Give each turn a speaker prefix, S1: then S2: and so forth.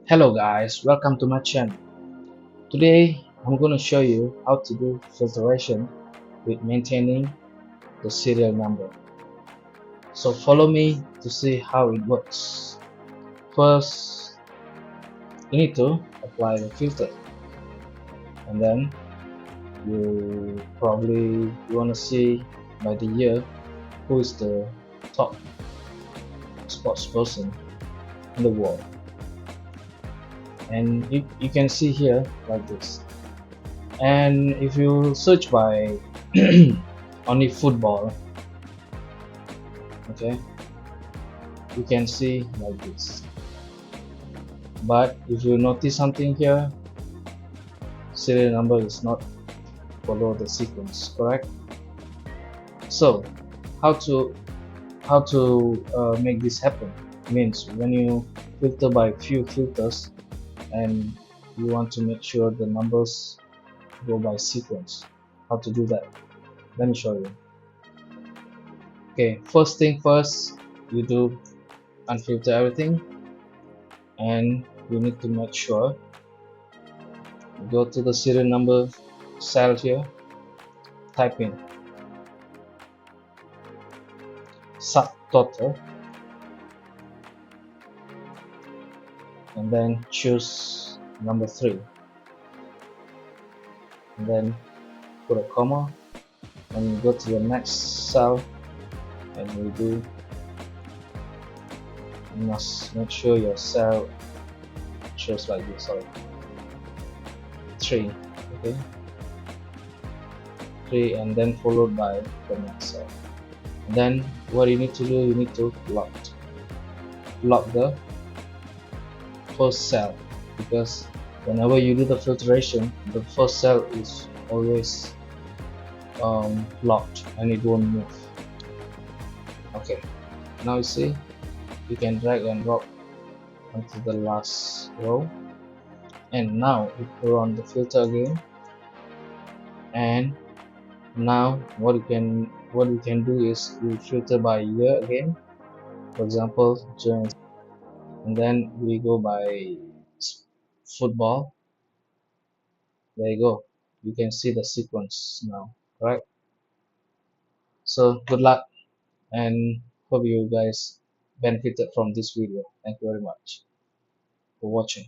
S1: Hello guys, welcome to my channel. Today I'm going to show you how to do filtration with maintaining the serial number. So follow me to see how it works. First, you need to apply the filter, and then you want to see by the year who is the top sports person in the world. And you can see here like this. And if you search by only football, okay, you can see like this. But if you notice something here, serial number is not follow the sequence, correct? So how to make this happen means when you filter by few filters and you want to make sure the numbers go by sequence. How to do that? Let me show you. Okay, first thing first, you do unfilter everything, and you need to make sure you go to the serial number cell here, type in subtotal, and then choose number 3, and then put a comma, and you go to the next cell, and you must make sure your cell shows like this. Sorry, 3, okay, 3, and then followed by the next cell. And then what you need to do, you need to lock the first cell, because whenever you do the filtration, the first cell is always locked and it won't move. Okay, now you see you can drag and drop onto the last row, and now you put on the filter again, and now what you can do is we filter by year again, for example Jan, and then we go by football. There you go, you can see the sequence now, right? So good luck, and hope you guys benefited from this video. Thank you very much for watching.